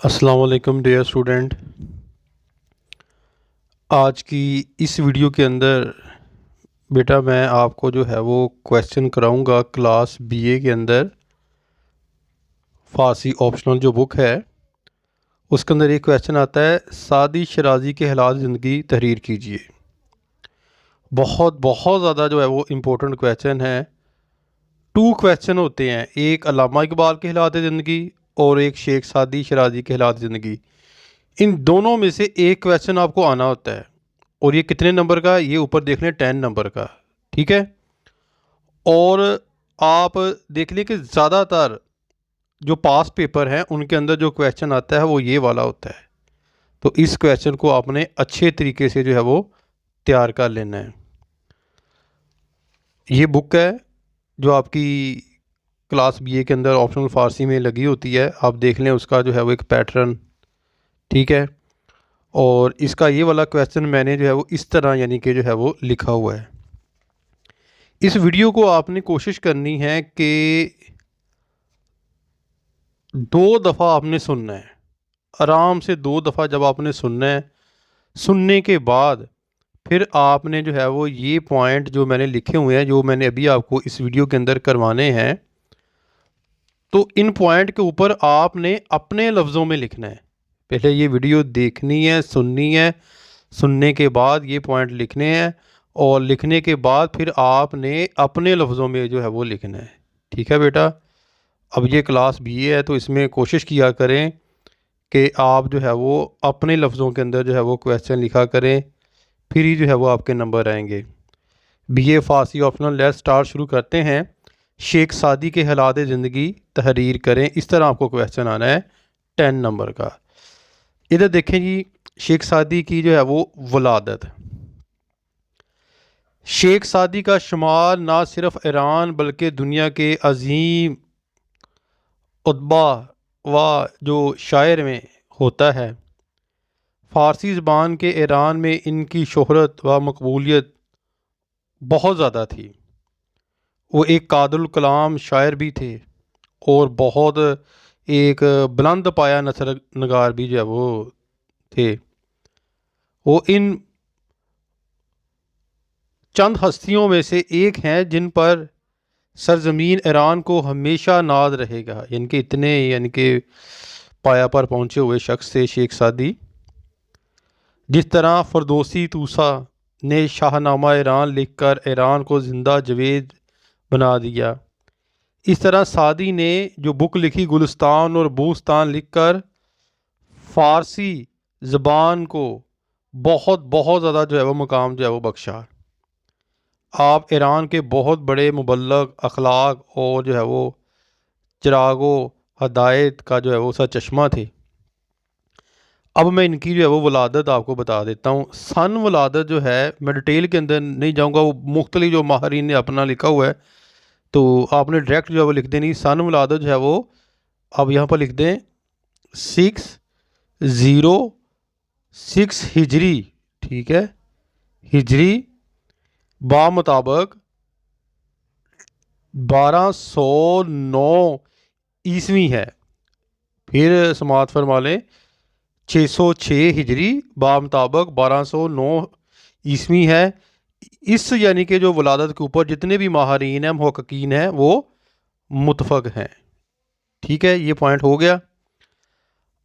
अस्सलाम वालेकुम dear student. आज की इस वीडियो के अंदर बेटा मैं आपको जो है वो क्वेश्चन कराऊंगा क्लास बीए के अंदर फ़ारसी ऑप्शनल जो बुक है उसके अंदर एक क्वेश्चन आता है, सादी शराजी के हालात ज़िंदगी तहरीर कीजिए। बहुत बहुत ज़्यादा जो है वो इम्पोर्टेंट क्वेश्चन है। टू क्वेश्चन होते हैं, एक अल्लामा इकबाल के हालात ज़िंदगी और एक शेख सादी शराजी के हालात ज़िंदगी। इन दोनों में से एक क्वेश्चन आपको आना होता है और ये कितने नंबर का, ये ऊपर देख लें 10 नंबर का। ठीक है। और आप देख लें कि ज़्यादातर जो पास पेपर हैं उनके अंदर जो क्वेश्चन आता है वो ये वाला होता है। तो इस क्वेश्चन को आपने अच्छे तरीके से जो है वो तैयार कर लेना है। ये बुक है जो आपकी क्लास बीए के अंदर ऑप्शनल फ़ारसी में लगी होती है। आप देख लें उसका जो है वो एक पैटर्न। ठीक है। और इसका ये वाला क्वेश्चन मैंने जो है वो इस तरह यानी कि जो है वो लिखा हुआ है। इस वीडियो को आपने कोशिश करनी है कि 2 दफ़ा आपने सुनना है, आराम से 2 दफ़ा जब आपने सुनना है, सुनने के बाद फिर आपने जो है वो ये पॉइंट जो मैंने लिखे हुए हैं, जो मैंने अभी आपको इस वीडियो के अंदर करवाने हैं, तो इन पॉइंट के ऊपर आपने अपने लफ्ज़ों में लिखना है। पहले ये वीडियो देखनी है, सुननी है, सुनने के बाद ये पॉइंट लिखने हैं और लिखने के बाद फिर आपने अपने लफ्ज़ों में जो है वो लिखना है। ठीक है बेटा। अब ये क्लास बीए है तो इसमें कोशिश किया करें कि आप जो है वो अपने लफ्ज़ों के अंदर जो है वो क्वेश्चन लिखा करें, फिर ही जो है वो आपके नंबर आएंगे। BA Farsi optional let's start शुरू करते हैं। शेख सादी के हालात ज़िंदगी तहरीर करें, इस तरह आपको क्वेश्चन आना है 10 नंबर का। इधर देखें जी, शेख सादी की जो है वो वलादत। शेख सादी का शुमार ना सिर्फ ईरान बल्कि दुनिया के अजीम उतबा व जो शायर में होता है। फ़ारसी ज़बान के ईरान में इनकी शोहरत व मकबूलियत बहुत ज़्यादा थी। वो एक कादुल कलाम शायर भी थे और बहुत एक बुलंद पाया नसर नगार भी जो है वो थे। वो इन चंद हस्तियों में से एक हैं जिन पर सरजमीन ईरान को हमेशा नाज रहेगा। यानी कि इतने यानी कि पाया पर पहुँचे हुए शख्स थे शेख सादी। जिस तरह फरदौसी तूसा ने शाहनामा ईरान लिखकर ईरान को ज़िंदा जवेद बना दिया, इस तरह सादी ने जो बुक लिखी गुलिस्तान और बूस्तान लिखकर फ़ारसी ज़बान को बहुत बहुत ज़्यादा जो है वो मकाम जो है वो बख्शा। आप ईरान के बहुत बड़े मुबल्लग अखलाक और जो है वो चिरागो हदायत का जो है वो सा चश्मा थे। अब मैं इनकी जो है वो वलादत आपको बता देता हूँ। सन वलादत जो है, मैं डिटेल के अंदर नहीं जाऊँगा, वो मुख्तलिफ जो माहरीन ने अपना लिखा हुआ है, तो आपने डायरेक्ट जो है वो लिख देनी। सन वलादत जो है वो अब यहाँ पर लिख दें 606 हिजरी। ठीक है। हिजरी बा मुताबिक 1209 ईस्वी है। फिर समात फरमा लें, 606 हिजरी बा मुताबिक 1209 ईस्वी है। इस यानी कि जो वलादत के ऊपर जितने भी माहरीन हैं, मुहक्किकीन हैं, वो मुतफक हैं। ठीक है, ये पॉइंट हो गया।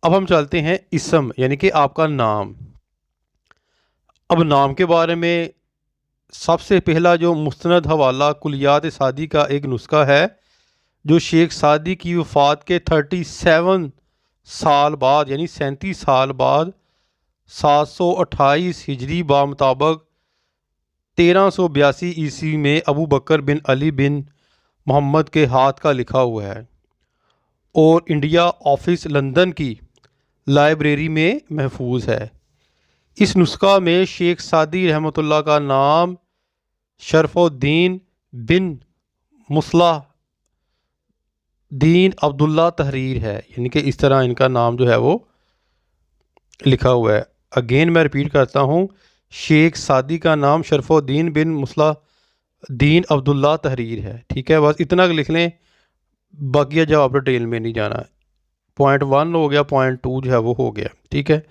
अब हम चलते हैं इसम यानी कि आपका नाम। अब नाम के बारे में सबसे पहला जो मुस्तनद हवाला कुलियात सादी का एक नुस्खा है, जो शेख सादी की वफ़ात के 37 साल बाद यानी 37 साल बाद 728 हिजरी बा मुताबिक 1382 ईस्वी में अबू बकर बिन अली बिन मोहम्मद के हाथ का लिखा हुआ है और इंडिया ऑफिस लंदन की लाइब्रेरी में महफूज है। इस नुस्खा में शेख सादी रहमतुल्लाह का नाम शरफुद्दीन बिन मुसलाह दीन अब्दुल्ला तहरीर है। यानी कि इस तरह इनका नाम जो है वो लिखा हुआ है। अगेन मैं रिपीट करता हूँ, शेख सादी का नाम शरफुद्दीन बिन मुसलाह दीन अब्दुल्ला तहरीर है। ठीक है, बस इतना लिख लें, बाकी जब आप डिटेल में नहीं जाना। पॉइंट 1 हो गया, पॉइंट 2 जो है वो हो गया। ठीक है,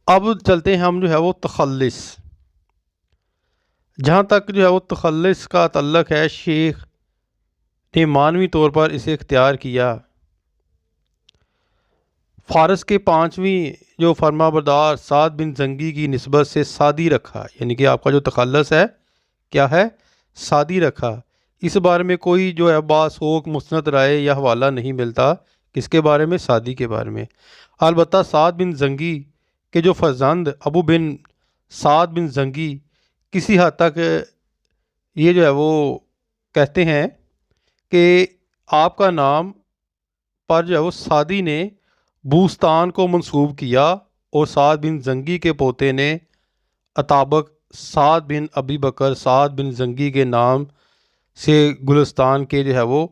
अब चलते हैं हम जो है वो तखल्लिस। जहाँ तक जो है वो तखल्लिस का तल्लक है, शेख ने मानवी तौर पर इसे इख्तियार किया। फ़ारस के पाँचवीं जो फरमाबरदार साद बिन जंगी की निस्बत से सादी रखा, यानी कि आपका जो तखल्लस है क्या है, सादी रखा। इस बारे में कोई जो है बासोक मुस्नद राय या हवाला नहीं मिलता। किसके बारे में? सादी के बारे में। अलबत्ता साद बिन जंगी के जो फर्जंद अबू बिन साद बिन जंगी किसी हद तक ये जो है वो कहते हैं कि आपका नाम पर जो है वो सादी ने बूस्तान को मंसूब किया और साद बिन जंगी के पोते ने अताबक साद बिन अबी बकर साद बिन जंगी के नाम से गुलिस्तान के जो है वो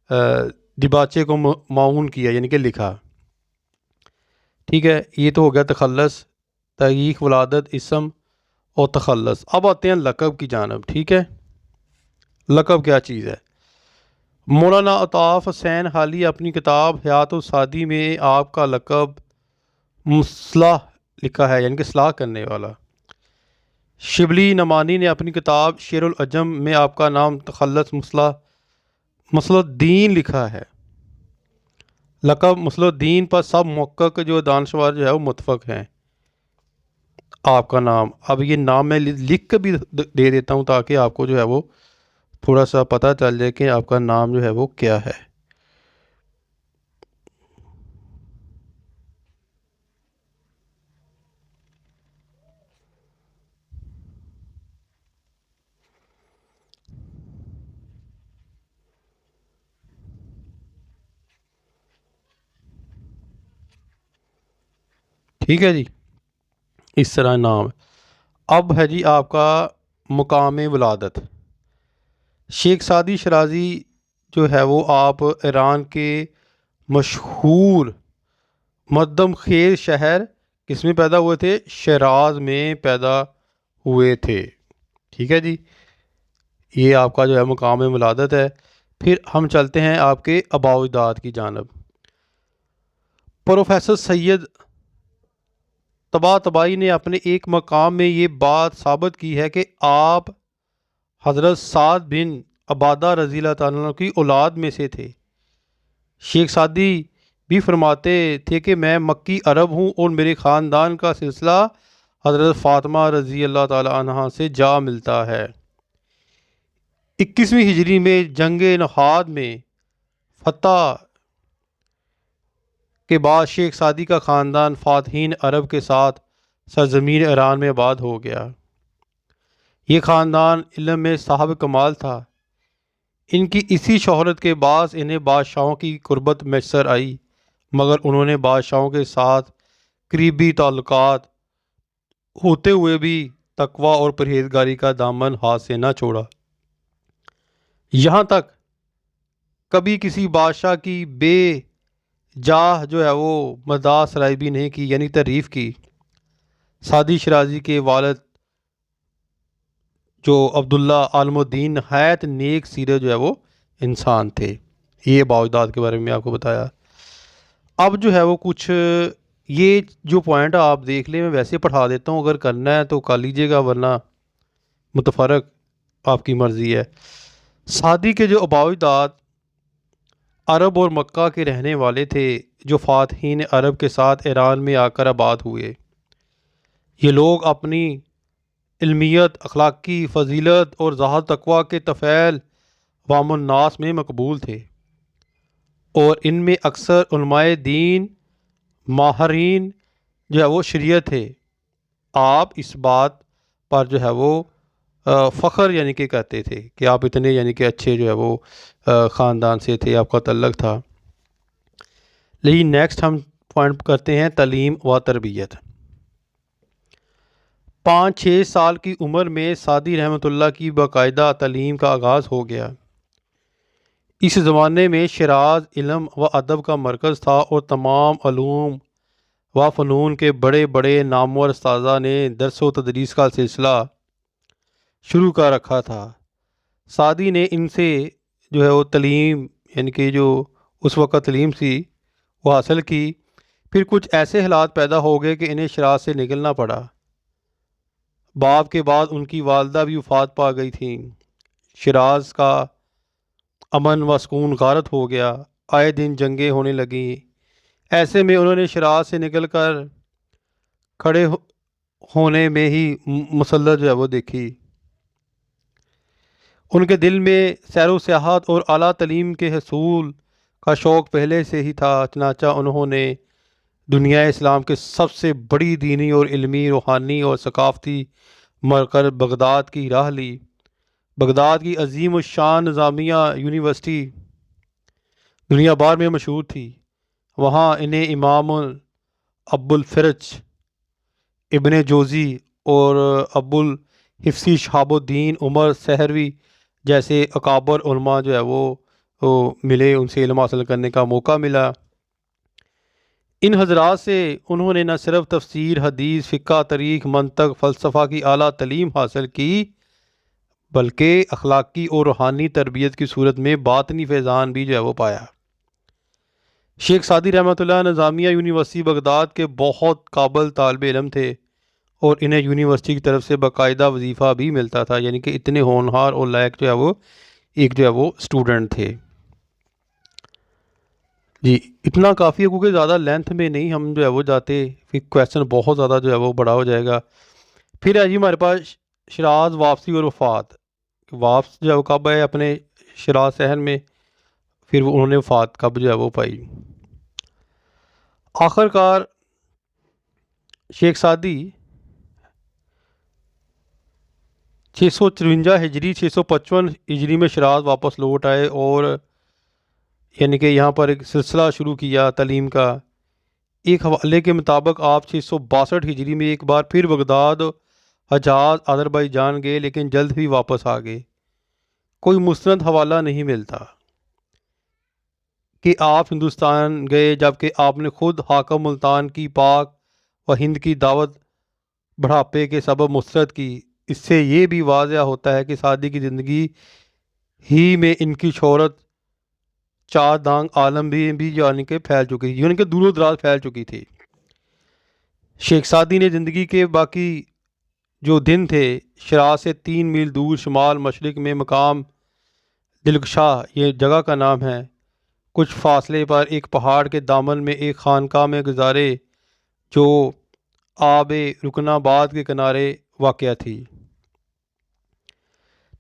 दिबाचे को माउन किया, यानी कि लिखा। ठीक है, ये तो हो गया तखल्लस, तारीख, वलादत, इसम और तखल्लस। अब आते हैं लक़ब की जानब। ठीक है, लक़ब क्या चीज़ है? मौलाना अताफ़ हुसैन हाली अपनी किताब हयात सादी में आपका लक़ब मुस्लाह लिखा है, यानी कि सलाह करने वाला। शिबली नमानी ने अपनी किताब शेरुल अजम में आपका नाम तखल्लस मसलुद्दीन लिखा है। लक़ब मसलुद्दीन पर सब मुहक्किक जो दानश्वर जो है वो मुत्तफ़क़ हैं। आपका नाम, अब ये नाम मैं लिख कर भी दे देता हूँ ताकि आपको जो है वो थोड़ा सा पता चल जाए कि आपका नाम जो है वो क्या है। ठीक है जी, इस तरह नाम। अब है जी आपका मुकाम वलादत। शेख सादी शराजी जो है वो आप ईरान के मशहूर मद्दम खेर शहर किसमें पैदा हुए थे? शराज में पैदा हुए थे। ठीक है जी, ये आपका जो है मुकाम वलादत है। फिर हम चलते हैं आपके आबाओ-अजदाद की जानब। प्रोफेसर सैयद तबातबाई ने अपने एक मकाम में ये बात साबित की है कि आप हज़रत साद बिन अबादा रज़ी अल्लाह तआला की औलाद में से थे। शेख सादी भी फरमाते थे कि मैं मक्की अरब हूँ और मेरे ख़ानदान का सिलसिला हज़रत फ़ातिमा रज़ी अल्लाह तआला अन्हा से जा मिलता है। 21वीं हिजरी में जंग नहाद में फतह के बाद शेख सादी का ख़ानदान फ़ातहीन अरब के साथ सरज़मीन ईरान में आबाद हो गया। ये ख़ानदान इल्म में साहब कमाल था। इनकी इसी शोहरत के बाद इन्हें बादशाहों की कुर्बत मैसर आई, मगर उन्होंने बादशाहों के साथ करीबी ताल्लुकात होते हुए भी तकवा और परहेजगारी का दामन हाथ से न छोड़ा। यहाँ तक कभी किसी बादशाह की बेजाह जो है वो मजाक सराई भी नहीं की, यानी तारीफ़ की। सादी शराजी के वालिद जो अब्दुल्ला आलमुद्दीन नहायत नेक सीरत जो है वो इंसान थे। ये बागदाद के बारे में आपको बताया। अब जो है वो कुछ ये जो पॉइंट आप देख लें, मैं वैसे पढ़ा देता हूँ, अगर करना है तो कर लीजिएगा, वरना मुतफरक आपकी मर्ज़ी है। सादी के जो आबाओ-अजदाद अरब और मक्का के रहने वाले थे, जो फ़ातहीन अरब के साथ ईरान में आकर आबाद हुए। ये लोग अपनी इल्मियत, अखलाकी फ़जीलत और ज़ाहद तकवा के तफ़ैल वामुन्नास में मकबूल थे और इनमें अक्सर उलमाए दीन माहरीन जो है वो शरीयत थे। आप इस बात पर जो है वो फ़ख्र यानी कि कहते थे कि आप इतने यानी कि अच्छे जो है वो ख़ानदान से थे, आपका तल्लक था। लेकिन नेक्स्ट हम पॉइंट करते हैं तालीम व तरबियत। 5-6 साल की उम्र में सादी रहमतुल्लाह की बाकायदा तालीम का आगाज़ हो गया। इस ज़माने में शराज इल्म व अदब का मरकज़ था और तमाम अलूम व फ़नून के बड़े बड़े नामवर उस्ताज़ा ने दर्स व तदरीस का सिलसिला शुरू कर रखा था। सादी ने इनसे जो है वो तालीम यानी कि जो उस वक़्त तालीम थी वो हासिल की। फिर कुछ ऐसे हालात पैदा हो गए कि इन्हें शराब से निकलना पड़ा। बाप के बाद उनकी वालदा भी वफात पा गई थी। शिराज का अमन व सुकून गारत हो गया। आए दिन जंगें होने लगी। ऐसे में उन्होंने शराब से निकल कर खड़े होने में ही मुसल्लत जो है वो देखी। उनके दिल में सैर सियाहत और आला तलीम के हसूल का शौक़ पहले से ही था। चनाचा उन्होंने दुनिया इस्लाम के सबसे बड़ी दीनी और इल्मी, रूहानी और सकाफ़ती मरकज़ बगदाद की राह ली। बगदाद की अजीम शान निज़ामिया यूनिवर्सिटी दुनिया भर में मशहूर थी। वहाँ इन्हें इमाम अब्बुल फ़रज इब्ने जोज़ी और अब्बुल हिफ्सी शहाबुद्दीन उमर सहरवी जैसे अकाबर उलमा जो है वो मिले। उनसे इल्म हासिल करने का मौका मिला। इन हजरात से उन्होंने न सिर्फ तफसीर, हदीस, फ़िक़्ह, तारीख़, मंतक, फ़लसफ़ा की आला तलीम हासिल की, बल्कि अखलाकी और रूहानी तरबियत की सूरत में बातनी फैज़ान भी जो है वो पाया। शेख सादी रहमतुल्लाह निज़ामिया यूनिवर्सिटी बगदाद के बहुत काबिल तालिब इल्म थे और इन्हें यूनिवर्सिटी की तरफ से बाकायदा वजीफ़ा भी मिलता था। यानी कि इतने होनहार और लायक जो है वो एक जो है वो स्टूडेंट थे। जी, इतना काफ़ी है क्योंकि ज़्यादा लेंथ में नहीं हम जो है वो जाते, फिर क्वेश्चन बहुत ज़्यादा जो है वो बड़ा हो जाएगा। फिर है जी हमारे पास शिराज, वापसी और वफ़ात। वापस जो है वो कब आए अपने शिराज शहर में, फिर उन्होंने वफ़ात कब जो है वो पाई। आखिरकार शेख सादी 653 हिजरी 655 हिजरी में शिराज वापस लौट आए और यानी कि यहाँ पर एक सिलसिला शुरू किया तालीम का। एक हवाले के मुताबिक आप 662 हिजरी में एक बार फिर बगदाद, हजाज, अज़रबैजान गए, लेकिन जल्द ही वापस आ गए। कोई मुस्नद हवाला नहीं मिलता कि आप हिंदुस्तान गए, जबकि आपने खुद हाकम मुल्तान की पाक व हिंद की दावत बढ़ापे के सबब मुस्तरद की। इससे ये भी वाज़ह होता है कि सादी की ज़िंदगी ही में इनकी शोहरत चार दांग आलम भी यानी कि फैल चुकी थी, यानी कि दूरों दराज फैल चुकी थी। शेख सादी ने ज़िंदगी के बाकी जो दिन थे, शिराज से 3 मील दूर शुमाल मशरिक में मकाम दिलकशा, ये जगह का नाम है, कुछ फासले पर एक पहाड़ के दामन में एक खानका में गुजारे जो आब रुकनाबाद के किनारे वाक़या थी।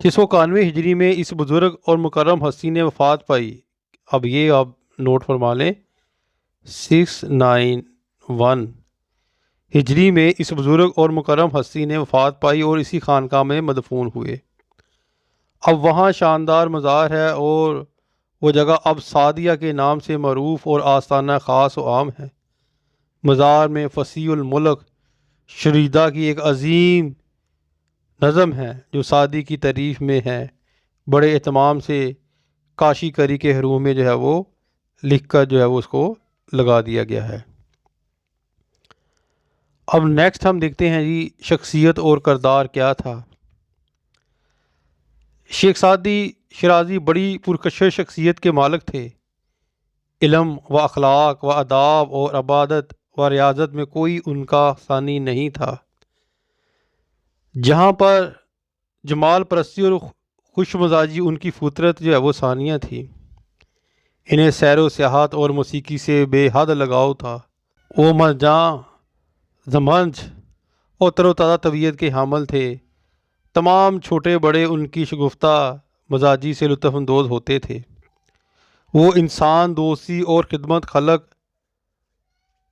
691 हिजरी में इस बुज़ुर्ग और मुकर्रम हस्ती ने वफ़ात पाई। अब ये आप नोट फरमा लें, 691 हिजरी में इस बुज़ुर्ग और मुकर्रम हस्ती ने वफ़ात पाई और इसी खानका में मदफून हुए। अब वहाँ शानदार मज़ार है और वो जगह अब सादिया के नाम से मरूफ़ और आस्ताना ख़ास व आम है। मज़ार में फसीउल मुल्क शरीदा की एक अजीम नज़म है जो सादी की तारीफ़ में है। बड़े एहतमाम से काशी करी के हरूफ में जो है वो लिख कर जो है वो उसको लगा दिया गया है। अब नेक्स्ट हम देखते हैं जी शख्सियत और किरदार क्या था। शेख सादी शिराजी बड़ी पुरकशिश शख्सियत के मालिक थे। इल्म व अखलाक व अदाब और अबादत व रियाजत में कोई उनका सानी नहीं था। जहाँ पर जमाल परस्ती और खुश मजाजी उनकी फितरत जो है वो सानिया थी। इन्हें सैर व सियाहत और मौसीकी से बेहद लगाव था। वो मरजा जमंज और तरोताज़ा तबीयत के हामिल थे। तमाम छोटे बड़े उनकी शगुफ्ता मजाजी से लुत्फ़अंदोज़ होते थे। वो इंसान दोस्ती और खिदमत खलक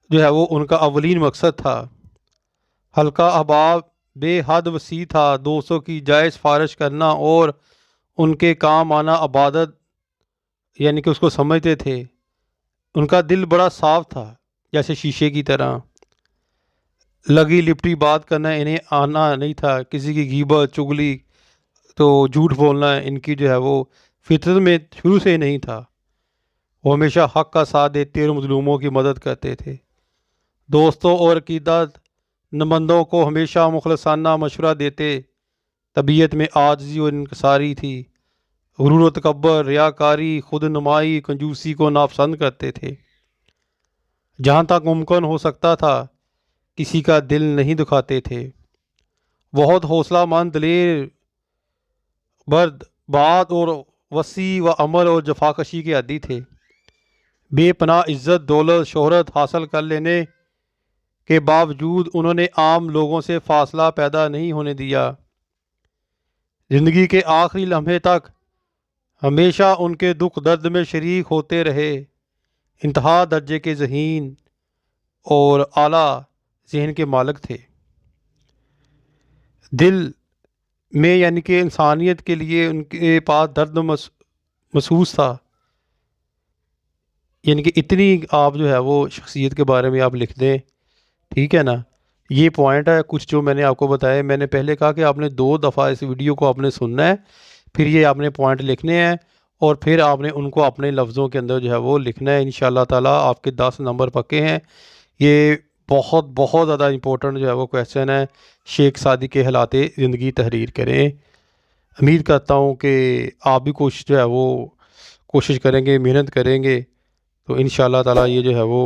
जो है वो उनका अवलीन मकसद था। हल्का अहबाब बेहद वसी था। दोस्तों की जायज़ फारिश करना और उनके काम आना अबादत यानी कि उसको समझते थे। उनका दिल बड़ा साफ था, जैसे शीशे की तरह। लगी लिपटी बात करना इन्हें आना नहीं था। किसी की गीबत, चुगली तो झूठ बोलना इनकी जो है वो फितरत में शुरू से ही नहीं था। वो हमेशा हक़ का साथ देते और मज़लूमों की मदद करते थे। दोस्तों और अक़ीदत नमंदों को हमेशा मुखलसाना मशवरा देते। तबीयत में आजिज़ी और इनकसारी थी। गुरूर व तकब्बुर, रियाकारी, खुद नुमाई, कंजूसी को नापसंद करते थे। जहाँ तक मुमकिन हो सकता था किसी का दिल नहीं दुखाते थे। बहुत हौसलामंद, दिलेर, बर्द बात और वसी व अमल और जफाकशी के आदी थे। बेपनाह इज़्ज़त, दौलत, शोहरत हासिल कर लेने के बावजूद उन्होंने आम लोगों से फासला पैदा नहीं होने दिया। ज़िंदगी के आखिरी लम्हे तक हमेशा उनके दुख दर्द में शरीक होते रहे। इंतहा दर्जे के ज़हीन और आला जहन के मालिक थे। दिल में यानी कि इंसानियत के लिए उनके पास दर्द महसूस था। यानी कि इतनी आप जो है वो शख्सियत के बारे में आप लिख दें, ठीक है ना। ये पॉइंट है कुछ जो मैंने आपको बताया। मैंने पहले कहा कि आपने 2 दफ़ा इस वीडियो को आपने सुनना है, फिर ये आपने पॉइंट लिखने हैं और फिर आपने उनको अपने लफ्ज़ों के अंदर जो है वो लिखना है। इंशाल्लाह ताला आपके 10 नंबर पक्के हैं। ये बहुत बहुत ज़्यादा इंपॉर्टेंट जो है वो क्वेश्चन है। शेख सादी के हालाते ज़िंदगी तहरीर करें। उम्मीद करता हूँ कि आप भी कोशिश जो है वो कोशिश करेंगे, मेहनत करेंगे, तो इंशाल्लाह ताला ये जो है वो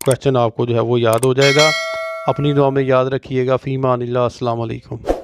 क्वेश्चन आपको जो है वो याद हो जाएगा। अपनी दुआ में याद रखिएगा। फ़ीमा अनिल्लाह। अस्सलाम वालेकुम।